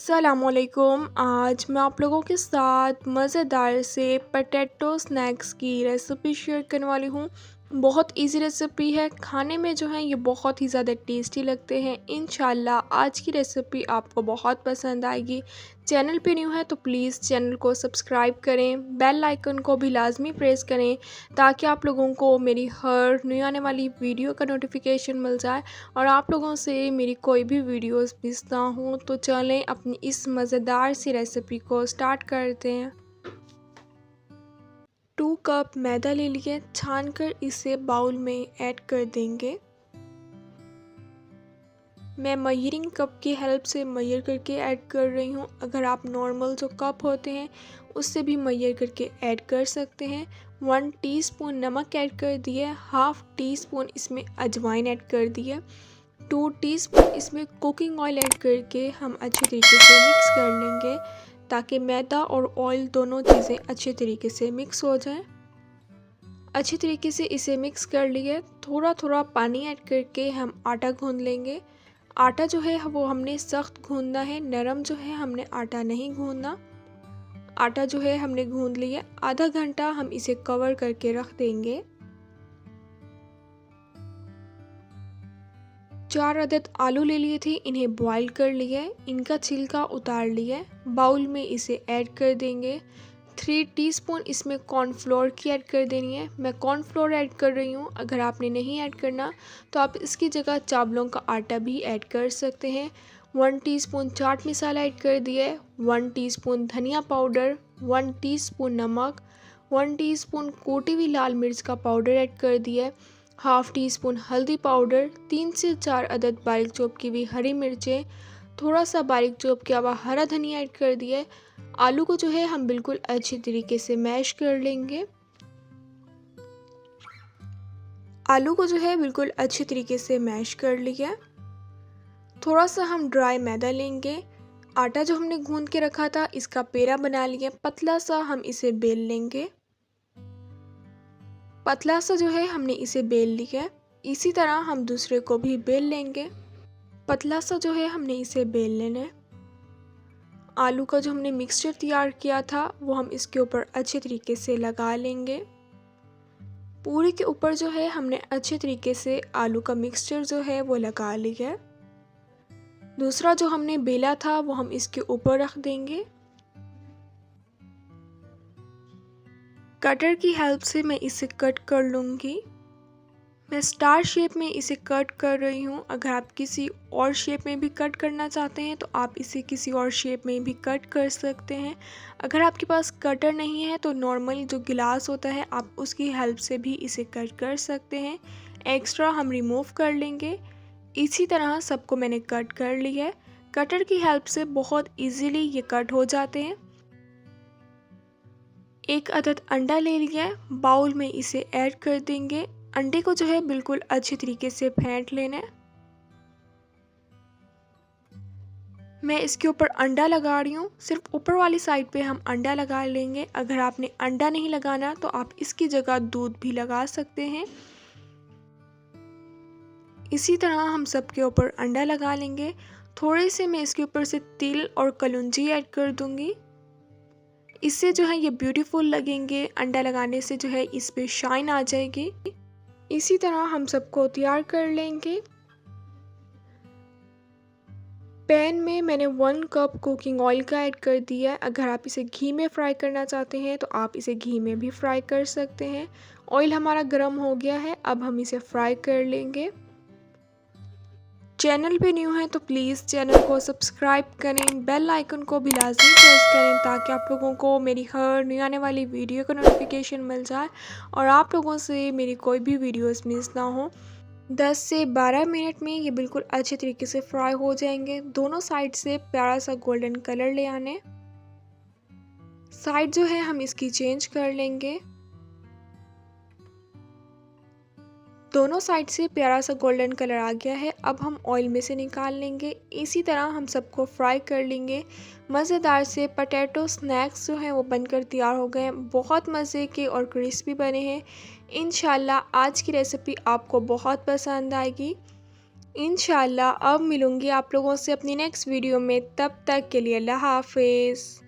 अस्सलामुअलैकुम। आज मैं आप लोगों के साथ मज़ेदार से पोटैटो स्नैक्स की रेसिपी शेयर करने वाली हूँ। बहुत इजी रेसिपी है, खाने में जो है ये बहुत ही ज़्यादा टेस्टी लगते हैं। इंशाल्लाह आज की रेसिपी आपको बहुत पसंद आएगी। चैनल पे न्यू है तो प्लीज़ चैनल को सब्सक्राइब करें, बेल आइकन को भी लाजमी प्रेस करें ताकि आप लोगों को मेरी हर न्यू आने वाली वीडियो का नोटिफिकेशन मिल जाए और आप लोगों से मेरी कोई भी वीडियोस मिस ना हो। तो चलें अपनी इस मज़ेदार सी रेसिपी को स्टार्ट करते हैं। 2 कप मैदा ले लिए, छानकर इसे बाउल में ऐड कर देंगे। मैं मेजरिंग कप की हेल्प से मेजर करके ऐड कर रही हूँ। अगर आप नॉर्मल जो कप होते हैं उससे भी मेजर करके ऐड कर सकते हैं। 1 टीस्पून नमक ऐड कर दिए, हाफ टी स्पून इसमें अजवाइन ऐड कर दिए, 2 टीस्पून इसमें कुकिंग ऑयल ऐड करके हम अच्छे तरीके से मिक्स कर लेंगे ताकि मैदा और ऑयल दोनों चीज़ें अच्छे तरीके से मिक्स हो जाएं। अच्छी तरीके से इसे मिक्स कर लिए, थोड़ा थोड़ा पानी ऐड करके हम आटा गूंद लेंगे। आटा जो है वो हमने सख्त गूंदना है, नरम जो है हमने आटा नहीं गूंदना। आटा जो है हमने गूंद लिया। आधा घंटा हम इसे कवर करके रख देंगे। 4 अदद आलू ले लिए थे, इन्हें बॉईल कर लिया, इनका छिलका उतार लिया। बाउल में इसे ऐड कर देंगे। 3 टीस्पून इसमें कॉर्नफ्लोर की ऐड कर देनी है। मैं कॉर्नफ्लोर ऐड कर रही हूँ, अगर आपने नहीं ऐड करना तो आप इसकी जगह चावलों का आटा भी ऐड कर सकते हैं। 1 टीस्पून चाट मसाला ऐड कर दिया है, 1 टीस्पून धनिया पाउडर, 1 टीस्पून नमक, 1 टीस्पून कुटी हुई लाल मिर्च का पाउडर ऐड कर दिया है, हाफ टी स्पून हल्दी पाउडर, 3 से 4 अदद बारीक चॉप की हुई हरी मिर्चें, थोड़ा सा बारीक चॉप किया हुआ हरा धनिया ऐड कर दिया है। आलू को जो है हम बिल्कुल अच्छी तरीके से मैश कर लेंगे। आलू को जो है बिल्कुल अच्छी तरीके से मैश कर लिया। थोड़ा सा हम ड्राई मैदा लेंगे। आटा जो हमने गूंद के रखा था इसका पेड़ा बना लिया, पतला सा हम इसे बेल लेंगे। पतला सा जो है हमने इसे बेल लिया। इसी तरह हम दूसरे को भी बेल लेंगे। पतला सा जो है हमने इसे बेल लेना है। आलू का जो हमने मिक्सचर तैयार किया था वो हम इसके ऊपर अच्छे तरीके से लगा लेंगे। पूरी के ऊपर जो है हमने अच्छे तरीके से आलू का मिक्सचर जो है वो लगा लिया है। दूसरा जो हमने बेला था वो हम इसके ऊपर रख देंगे। कटर की हेल्प से मैं इसे कट कर लूँगी। मैं स्टार शेप में इसे कट कर रही हूँ। अगर आप किसी और शेप में भी कट करना चाहते हैं तो आप इसे किसी और शेप में भी कट कर सकते हैं। अगर आपके पास कटर नहीं है तो नॉर्मल जो गिलास होता है आप उसकी हेल्प से भी इसे कट कर सकते हैं। एक्स्ट्रा हम रिमूव कर लेंगे। इसी तरह सबको मैंने कट कर लिया है। कटर की हेल्प से बहुत ईजीली ये कट हो जाते हैं। 1 अदद अंडा ले लिया है, बाउल में इसे ऐड कर देंगे। अंडे को जो है बिल्कुल अच्छे तरीके से फेंट लेना है। मैं इसके ऊपर अंडा लगा रही हूँ, सिर्फ ऊपर वाली साइड पे हम अंडा लगा लेंगे। अगर आपने अंडा नहीं लगाना तो आप इसकी जगह दूध भी लगा सकते हैं। इसी तरह हम सबके ऊपर अंडा लगा लेंगे। थोड़े से मैं इसके ऊपर से तिल और कलौंजी ऐड कर दूंगी। इससे जो है ये ब्यूटीफुल लगेंगे। अंडा लगाने से जो है इस पे शाइन आ जाएगी। इसी तरह हम सबको तैयार कर लेंगे। पैन में मैंने 1 कप कुकिंग ऑयल का ऐड कर दिया है। अगर आप इसे घी में फ्राई करना चाहते हैं तो आप इसे घी में भी फ्राई कर सकते हैं। ऑयल हमारा गर्म हो गया है, अब हम इसे फ्राई कर लेंगे। चैनल पे न्यू है तो प्लीज़ चैनल को सब्सक्राइब करें, बेल आइकन को भी लाजमी प्रेस करें ताकि आप लोगों को मेरी हर न्यू आने वाली वीडियो का नोटिफिकेशन मिल जाए और आप लोगों से मेरी कोई भी वीडियोस मिस ना हो। 10 से 12 मिनट में ये बिल्कुल अच्छे तरीके से फ्राई हो जाएंगे। दोनों साइड से प्यारा सा गोल्डन कलर ले आने। साइड जो है हम इसकी चेंज कर लेंगे। दोनों साइड से प्यारा सा गोल्डन कलर आ गया है, अब हम ऑयल में से निकाल लेंगे। इसी तरह हम सबको फ्राई कर लेंगे। मज़ेदार से पोटैटो स्नैक्स जो हैं वो बनकर तैयार हो गए हैं। बहुत मज़े के और क्रिस्पी बने हैं। इंशाल्लाह आज की रेसिपी आपको बहुत पसंद आएगी। इंशाल्लाह अब मिलूँगी आप लोगों से अपनी नेक्स्ट वीडियो में, तब तक के लिए अल्लाह हाफ़िज़।